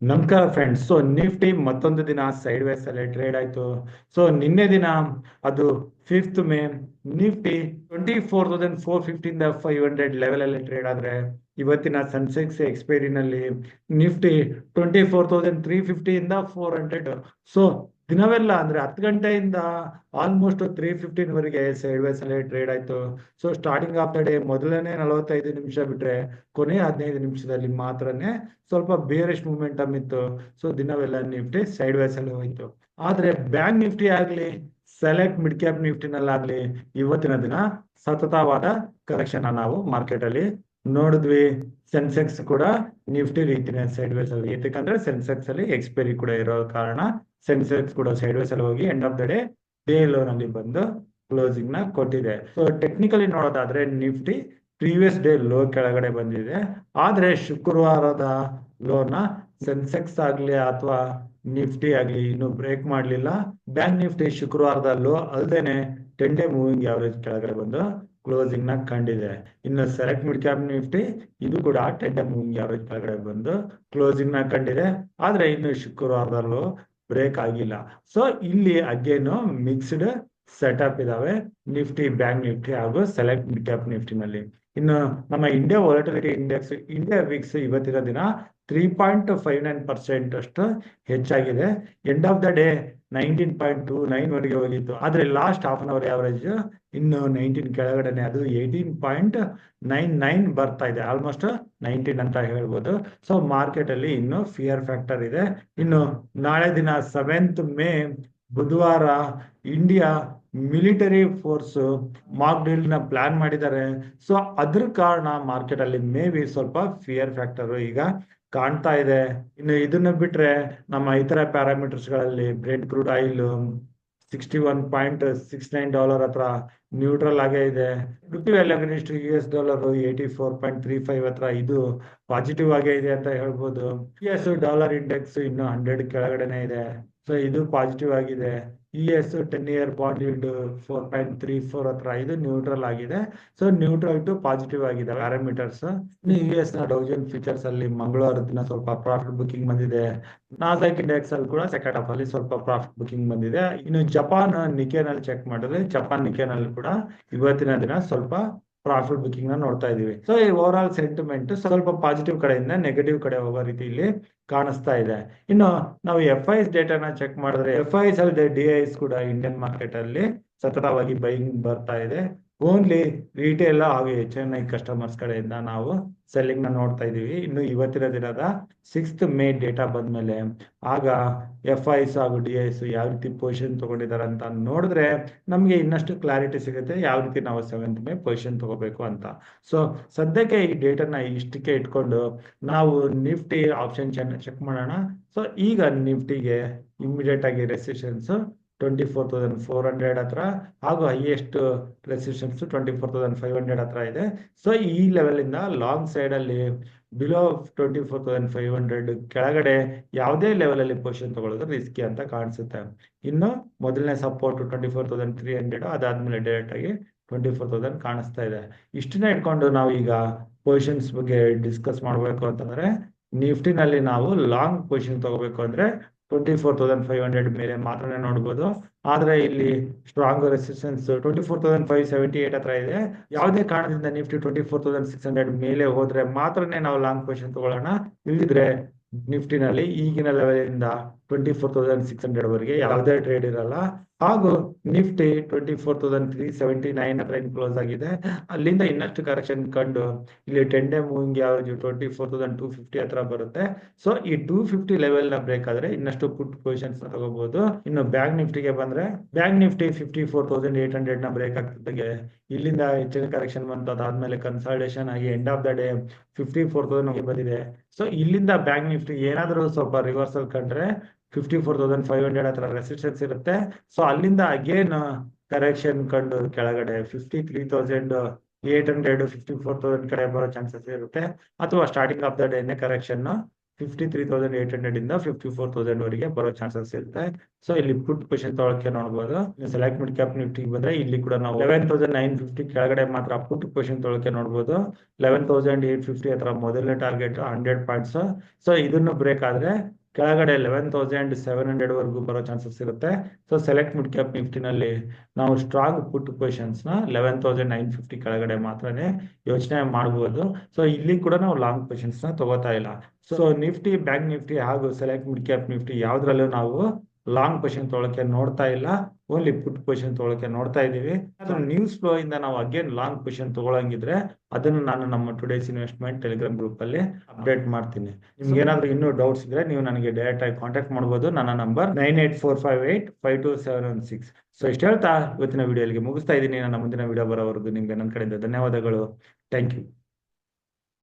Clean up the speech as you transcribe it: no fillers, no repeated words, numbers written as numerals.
ನಮಸ್ಕಾರ friends. Nifty ಮತ್ತೊಂದು ದಿನ ಸೈಡ್ ವೇಸ್ ಅಲ್ಲಿ ಟ್ರೇಡ್ ಆಯ್ತು. ನಿನ್ನೆ ದಿನ ಅದು 5th ಮೇ ನಿಫ್ಟಿ 24,450 500 ಲೆವೆಲ್ ಅಲ್ಲಿ ಟ್ರೇಡ್ ಆದ್ರೆ, ಇವತ್ತಿನ ಸೆನ್ಸೆಕ್ಸ್ ಎಕ್ಸ್ಪೈರಿನಲ್ಲಿ ನಿಫ್ಟಿ 24,350 400. ಸೊ ದಿನವೆಲ್ಲ ಅಂದ್ರೆ 10 ಗಂಟೆಯಿಂದ ಆಲ್ಮೋಸ್ಟ್ 3:15 ವರೆಗೆ ಸೈಡ್ ವೇಸ್ ಅಲ್ಲಿ ಟ್ರೇಡ್ ಆಯ್ತು. ಸ್ಟಾರ್ಟಿಂಗ್ ಆಫ್ ದ ಡೇ ಮೊದಲನೇ 45 ನಿಮಿಷ ಬಿಟ್ರೆ ಕೊನೆಯ 15 ನಿಮಿಷದಲ್ಲಿ ಮಾತ್ರನೇ ಸ್ವಲ್ಪ ಬೇರೆಸ್ಟ್ ಮೂಮೆಂಟಮ್ ಇತ್ತು. ದಿನವೆಲ್ಲ ನಿಫ್ಟಿ ಸೈಡ್ ವೇಸ್ ಅಲ್ಲಿ ಹೋಯ್ತು. ಆದ್ರೆ ಬ್ಯಾಂಕ್ ನಿಫ್ಟಿ ಆಗ್ಲಿ, ಸೆಲೆಕ್ಟ್ ಮಿಡ್ ಕ್ಯಾಪ್ ನಿಫ್ಟಿನಲ್ಲಾಗ್ಲಿ ಇವತ್ತಿನ ದಿನ ಸತತವಾದ ಕರೆಕ್ಷನ್ ನಾವು ಮಾರ್ಕೆಟ್ ಅಲ್ಲಿ ನೋಡಿದ್ವಿ. ಸೆನ್ಸೆಕ್ಸ್ ಕೂಡ ನಿಫ್ಟಿ ರೀತಿನೇ ಸೈಡ್ ವೇಸ್ ಅಲ್ಲಿ, ಯಾಕಂದ್ರೆ ಸೆನ್ಸೆಕ್ಸ್ ಅಲ್ಲಿ ಎಕ್ಸ್ಪೈರಿ ಕೂಡ ಇರೋ ಕಾರಣ ಸೆನ್ಸೆಕ್ಸ್ ಕೂಡ ಸೈಡ್ ವೇಸ್ ಅಲ್ಲಿ ಹೋಗಿ end of the day loan ಅಲ್ಲಿ ಬಂದು ಕ್ಲೋಸಿಂಗ್ ನ ಕೊಟ್ಟಿದೆ. ಟೆಕ್ನಿಕಲಿ ನೋಡೋದಾದ್ರೆ ನಿಫ್ಟಿ ಪ್ರೀವಿಯಸ್ ಡೇ ಲೋ ಕೆಳಗಡೆ ಬಂದಿದೆ. ಆದ್ರೆ ಶುಕ್ರವಾರದ ಲೋನ ಸೆನ್ಸೆಕ್ಸ್ ಆಗ್ಲಿ ಅಥವಾ ನಿಫ್ಟಿ ಆಗ್ಲಿ ಇನ್ನು ಬ್ರೇಕ್ ಮಾಡ್ಲಿಲ್ಲ. ಬ್ಯಾಂಕ್ ನಿಫ್ಟಿ ಶುಕ್ರವಾರದ ಲೋ ಅಲ್ದೇನೆ 10 ಡೇ ಮೂವಿಂಗ್ ಆವರೇಜ್ ಕೆಳಗಡೆ ಬಂದು ಕ್ಲೋಸಿಂಗ್ ನ ಕಂಡಿದೆ. ಇನ್ನು ಸೆಲೆಕ್ಟ್ ಮಿಡ್ ಕ್ಯಾಪ್ ನಿಫ್ಟಿ ಇದು ಕೂಡ 10 ಡೇ ಮೂವಿಂಗ್ ಆವರೇಜ್ ಕೆಳಗಡೆ ಬಂದು ಕ್ಲೋಸಿಂಗ್ ನ ಕಂಡಿದೆ. ಆದ್ರೆ ಇನ್ನು ಶುಕ್ರವಾರದ ಲೋ ಬ್ರೇಕ್ ಆಗಿಲ್ಲ. ಇಲ್ಲಿ ಅಗೇನ್ ಮಿಕ್ಸ್ಡ್ ಸೆಟಪ್ ಇದಾವೆ ನಿಫ್ಟಿ, ಬ್ಯಾಂಕ್ ನಿಫ್ಟಿ ಹಾಗೂ ಸೆಲೆಕ್ಟ್ ಮಿಡ್ ಕ್ಯಾಪ್ ನಿಫ್ಟಿನಲ್ಲಿ. ಇನ್ನು ನಮ್ಮ India volatility index, India Vicks ಇವತ್ತಿನ ದಿನ 3.59% ಅಷ್ಟು ಹೆಚ್ಚಾಗಿದೆ. ಎಂಡ್ ಆಫ್ ದ ಡೇ 19.29 ವರೆಗೆ ಹೋಗಿತ್ತು. ಆದ್ರೆ last half an hour average ಇನ್ನು 19 ಕೆಳಗಡೆನೆ, ಅದು 18.99 ಬರ್ತಾ ಇದೆ, ಆಲ್ಮೋಸ್ಟ್ 19 ಅಂತ ಹೇಳ್ಬೋದು. ಮಾರ್ಕೆಟ್ ಅಲ್ಲಿ ಇನ್ನು ಫಿಯರ್ ಫ್ಯಾಕ್ಟರ್ ಇದೆ. ಇನ್ನು ನಾಳೆ ದಿನ 7th ಮೇ ಬುಧವಾರ India military force mock drill ನ ಪ್ಲಾನ್ ಮಾಡಿದ್ದಾರೆ. ಅದ್ರ ಕಾರಣ ಮಾರ್ಕೆಟ್ ಅಲ್ಲಿ ಮೇ ಬಿ ಸ್ವಲ್ಪ ಫಿಯರ್ ಫ್ಯಾಕ್ಟರ್ ಈಗ ಕಾಣ್ತಾ ಇದೆ. ಇನ್ನು ಇದನ್ನ ಬಿಟ್ರೆ ನಮ್ಮ ಇತರ ಪ್ಯಾರಾಮೀಟರ್ಸ್ ಗಳಲ್ಲಿ ಬ್ರೆಂಟ್ ಕ್ರೂಡ್ ಆಯಿಲ್ $61.69 ಹತ್ರ ನ್ಯೂಟ್ರಲ್ ಆಗೇ ಇದೆ. ರುಪಿ ವ್ಯಾಲ್ಯೂ ಅಗೇನ್ಸ್ಟ್ US$ 84.35 ಹತ್ರ ಇದು ಪಾಸಿಟಿವ್ ಆಗೇ ಇದೆ ಅಂತ ಹೇಳ್ಬೋದು. US$ ಇಂಡೆಕ್ಸ್ ಇನ್ನು 100 ಕೆಳಗಡೆನೆ ಇದೆ. ಇದು ಪಾಸಿಟಿವ್ ಆಗಿದೆ. US 10 year ಬಾಂಡ್ yield 4.34 ಹತ್ರ ಇದು ನ್ಯೂಟ್ರಲ್ ಆಗಿದೆ. ನ್ಯೂಟ್ರಲ್ ಟು ಪಾಸಿಟಿವ್ ಆಗಿದೆ ಪ್ಯಾರಾಮೀಟರ್ಸ್. US ನ ಡೌಜನ್ ಫ್ಯೂಚರ್ಸ್ ಅಲ್ಲಿ ಮಂಗಳವಾರ ದಿನ ಸ್ವಲ್ಪ ಪ್ರಾಫಿಟ್ ಬುಕಿಂಗ್ ಬಂದಿದೆ. ನಾಸ್ಡಾಕ್ ಇಂಡೆಕ್ಸ್ ಅಲ್ಲಿ ಕೂಡ ಸೆಕೆಂಡ್ ಹಾಫ್ ಅಲ್ಲಿ ಸ್ವಲ್ಪ ಪ್ರಾಫಿಟ್ ಬುಕಿಂಗ್ ಬಂದಿದೆ. ಇನ್ನು ಜಪಾನ್ ನಿಕೆನಲ್ಲಿ ಚೆಕ್ ಮಾಡಿದ್ರೆ, ಜಪಾನ್ ನಿಕೆನಲ್ಲಿ ಕೂಡ ಇವತ್ತಿನ ದಿನ ಸ್ವಲ್ಪ ಪ್ರಾಫಿಟ್ ಬುಕಿಂಗ್ ನ ನೋಡ್ತಾ ಇದೀವಿ. ಈ ಓವರ್ ಆಲ್ ಸೆಂಟಿಮೆಂಟ್ ಸ್ವಲ್ಪ ಪಾಸಿಟಿವ್ ಕಡೆಯಿಂದ ನೆಗೆಟಿವ್ ಕಡೆ ಹೋಗೋ ರೀತಿ ಇಲ್ಲಿ ಕಾಣಿಸ್ತಾ ಇದೆ. ಇನ್ನು ನಾವು FIs ಡೇಟಾನ ಚೆಕ್ ಮಾಡಿದ್ರೆ, FIs ಅಲ್ಲದೆ DIs ಕೂಡ ಇಂಡಿಯನ್ ಮಾರ್ಕೆಟ್ ಅಲ್ಲಿ ಸತತವಾಗಿ ಬೈಯಿಂಗ್ ಬರ್ತಾ ಇದೆ. ಓನ್ಲಿ ರಿಟೇಲ್ ಹಾಗೂ HNI ಕಸ್ಟಮರ್ಸ್ ಕಡೆಯಿಂದ ನಾವು ಸೆಲ್ಲಿಂಗ್ ನ ನೋಡ್ತಾ ಇದೀವಿ. ಇನ್ನು ಇವತ್ತಿನ ದಿನದ 6th ಮೇ ಡೇಟಾ ಬಂದ್ಮೇಲೆ ಆಗ FIs ಹಾಗೂ DIs ಯಾವ ರೀತಿ ಪೊಸಿಷನ್ ತಗೊಂಡಿದ್ದಾರೆ ಅಂತ ನೋಡಿದ್ರೆ ನಮ್ಗೆ ಇನ್ನಷ್ಟು ಕ್ಲಾರಿಟಿ ಸಿಗುತ್ತೆ ಯಾವ ರೀತಿ ನಾವು 7th ಮೇ ಪೊಸಿಷನ್ ತಗೋಬೇಕು ಅಂತ. ಸದ್ಯಕ್ಕೆ ಈ ಡೇಟಾನ ಇಷ್ಟಕ್ಕೆ ಇಟ್ಕೊಂಡು ನಾವು ನಿಫ್ಟಿ ಆಪ್ಷನ್ ಚೆಕ್ ಮಾಡೋಣ. ಈಗ ನಿಫ್ಟಿಗೆ ಇಮಿಡಿಯೇಟ್ ಆಗಿ ರೆಸಿಸ್ಟೆನ್ಸ್ 24,400 ಹತ್ರ ಹಾಗೂ ಹೈಯೆಸ್ಟ್ ರೆಸಿಸ್ಟೆನ್ಸ್ 24,500 ಹತ್ರ ಇದೆ. ಈ ಲೆವೆಲ್ ಇಂದ ಲಾಂಗ್ ಸೈಡ್ ಅಲ್ಲಿ ಬಿಲೋ 24,500 ಕೆಳಗಡೆ ಯಾವುದೇ ಲೆವೆಲ್ ಅಲ್ಲಿ ಪೊಸಿಷನ್ ತಗೊಳ್ಳೋದು ರಿಸ್ಕಿ ಅಂತ ಕಾಣಿಸುತ್ತೆ. ಇನ್ನು ಮೊದಲನೇ ಸಪೋರ್ಟ್ 24,300, ಅದಾದ್ಮೇಲೆ ಡೈರೆಕ್ಟ್ ಆಗಿ 24,000 ಕಾಣಿಸ್ತಾ ಇದೆ. ಇಷ್ಟನ್ನ ಇಟ್ಕೊಂಡು ನಾವು ಈಗ ಪೊಸಿಷನ್ಸ್ ಬಗ್ಗೆ ಡಿಸ್ಕಸ್ ಮಾಡಬೇಕು ಅಂತಂದ್ರೆ, ನಿಫ್ಟಿನಲ್ಲಿ ನಾವು ಲಾಂಗ್ ಪೊಸಿಷನ್ ತಗೋಬೇಕು ಅಂದ್ರೆ 24,500 ಮೇಲೆ ಮಾತ್ರನೇ ನೋಡ್ಬೋದು. ಆದ್ರೆ ಇಲ್ಲಿ ಸ್ಟ್ರಾಂಗ್ ರೆಸಿಸ್ಟೆನ್ಸ್ 24,578 ಹತ್ರ ಇದೆ. ಯಾವುದೇ ಕಾರಣದಿಂದ ನಿಫ್ಟಿ 24,600 ಮೇಲೆ ಹೋದ್ರೆ ಮಾತ್ರನೇ ನಾವು ಲಾಂಗ್ ಪೊಸಿಷನ್ ತಗೊಳ್ಳೋಣ. ಇಲ್ಲಿದ್ರೆ ನಿಫ್ಟಿನಲ್ಲಿ ಈಗಿನ ಲೆವೆಲ್ ಇಂದ 24,600 ವರೆಗೆ ಯಾವುದೇ ಟ್ರೇಡ್ ಇರಲ್ಲ. ಹಾಗೂ ನಿಫ್ಟಿ 24,379 ಹತ್ರ ಕ್ಲೋಸ್ ಆಗಿದೆ. ಅಲ್ಲಿಂದ ಇನ್ನಷ್ಟು ಕರೆಕ್ಷನ್ ಕಂಡು ಇಲ್ಲಿ 10 ಡೇ ಮೂವಿಂಗ್ ಯಾವರೇಜ್ 24,250 ಹತ್ರ ಬರುತ್ತೆ. ಈ 250 ಲೆವೆಲ್ ನ ಬ್ರೇಕ್ ಆದ್ರೆ ಇನ್ನಷ್ಟು ಪುಟ್ ಪೊಸಿಷನ್ಸ್ ತಗೋಬಹುದು. ಇನ್ನು ಬ್ಯಾಂಕ್ ನಿಫ್ಟಿಗೆ ಬಂದ್ರೆ, ಬ್ಯಾಂಕ್ ನಿಫ್ಟಿ 54,800 ನ ಬ್ರೇಕ್ ಆಗ್ತಿದೆ. ಇಲ್ಲಿಂದ ಹೆಚ್ಚಿನ ಕರೆಕ್ಷನ್ ಬಂತು, ಅದಾದ್ಮೇಲೆ ಕನ್ಸಾಲ್ಟೇಷನ್ ಆಗಿ ಎಂಡ್ ಆಫ್ ದ ಡೇ 54,000 ಬಂದಿದೆ. ಇಲ್ಲಿಂದ ಬ್ಯಾಂಕ್ ನಿಫ್ಟಿ ಏನಾದರೂ ಸ್ವಲ್ಪ ರಿವರ್ಸಲ್ ಕಂಡ್ರೆ 54,500 ಹತ್ರ ರೆಸಿಸ್ಟೆನ್ಸ್ ಇರುತ್ತೆ. ಅಲ್ಲಿಂದ ಅಗೇನ್ ಕರೆಕ್ಷನ್ ಕಂಡು ಕೆಳಗಡೆ 53,800 54,000 ಕಡೆ ಬರೋ ಚಾನ್ಸಸ್ ಇರುತ್ತೆ. ಅಥವಾ ಸ್ಟಾರ್ಟಿಂಗ್ ಆಫ್ ದ ಡೇನೆ ಕರೆಕ್ಷನ್ 53,800 ಇಂದ 54,000 ವರೆಗೆ ಬರೋ ಚಾನ್ಸಸ್ ಇರುತ್ತೆ. ಸೊ ಇಲ್ಲಿ ಪುಟ್ ಪೊಸಿಷನ್ ತೊಗೊಳಕ್ಕೆ ನೋಡಬಹುದು. ಸೆಲೆಕ್ಟ್ ಮಿಡ್ ಕ್ಯಾಪ್ ನಿಫ್ಟಿ ಬಂದ್ರೆ ಇಲ್ಲಿ ಕೂಡ ನಾವು 11,950 ಕೆಳಗಡೆ ಮಾತ್ರ ಪುಟ್ ಪೊಸಿಷನ್ ತೊಗೊಳಕ್ಕೆ ನೋಡಬಹುದು. 11,850 ಹತ್ರ ಮೊದಲನೇ ಟಾರ್ಗೆಟ್ 100 ಪಾಯಿಂಟ್ಸ್. ಸೊ ಇದನ್ನು ಬ್ರೇಕ್ ಆದ್ರೆ ಕೆಳಗಡೆ 11,700 ವರೆಗೂ ಬರೋ ಚಾನ್ಸಸ್ ಇರುತ್ತೆ. ಸೊ ಸೆಲೆಕ್ಟ್ ಮಿಡ್ ಕ್ಯಾಪ್ ನಿಫ್ಟಿನಲ್ಲಿ ನಾವು ಸ್ಟ್ರಾಂಗ್ ಪುಟ್ ಪೊಸಿಷನ್ಸ್ ನ 11,950 ಕೆಳಗಡೆ ಮಾತ್ರನೇ ಯೋಚನೆ ಮಾಡಬಹುದು. ಸೊ ಇಲ್ಲಿ ಕೂಡ ನಾವು ಲಾಂಗ್ ಪೊಸಿಷನ್ಸ್ ನ ತಗೋತಾ ಇಲ್ಲ. ಸೊ ನಿಫ್ಟಿ, ಬ್ಯಾಂಕ್ ನಿಫ್ಟಿ ಹಾಗೂ ಸೆಲೆಕ್ಟ್ ಮಿಡ್ ಕ್ಯಾಪ್ ನಿಫ್ಟಿ ಯಾವ್ದ್ರಲ್ಲೂ ನಾವು ಲಾಂಗ್ ಪೊಸಿಷನ್ ತೊಗೊಳಕ್ಕೆ ನೋಡ್ತಾ ಇಲ್ಲ, ಓನ್ಲಿ ಪುಟ್ ಪೊಸಿಷನ್ ತೊಗೊಳಕ್ಕೆ ನೋಡ್ತಾ ಇದೀವಿ. ಅದು ನ್ಯೂಸ್ ಫ್ಲೋ ಇಂದ ನಾವು ಅಗೇನ್ ಲಾಂಗ್ ಪೊಸಿಷನ್ ತಗೊಳಂಗಿದ್ರೆ ಅದನ್ನು ನಾನು ನಮ್ಮ ಟುಡೇಸ್ ಇನ್ವೆಸ್ಟ್ಮೆಂಟ್ ಟೆಲಿಗ್ರಾಮ್ ಗ್ರೂಪ್ ಅಲ್ಲಿ ಅಪ್ಡೇಟ್ ಮಾಡ್ತೀನಿ. ನಿಮ್ಗೆ ಏನಾದ್ರು ಇನ್ನೂ ಡೌಟ್ಸ್ ಇದ್ರೆ ನೀವು ನನಗೆ ಡೈರೆಕ್ಟ್ ಆಗಿ ಕಾಂಟ್ಯಾಕ್ಟ್ ಮಾಡಬಹುದು. ನನ್ನ ನಂಬರ್ 9845852716. ಸೊ ಇಷ್ಟು ಹೇಳ್ತಾ ಇವತ್ತಿನ ವಿಡಿಯೋಗೆ ಮುಗಿಸ್ತಾ ಇದ್ದೀನಿ. ನನ್ನ ಮುಂದಿನ ವಿಡಿಯೋ ಬರೋವರೆಗೂ ನಿಮ್ಗೆ ನನ್ನ ಕಡೆಯಿಂದ ಧನ್ಯವಾದಗಳು. Thank you.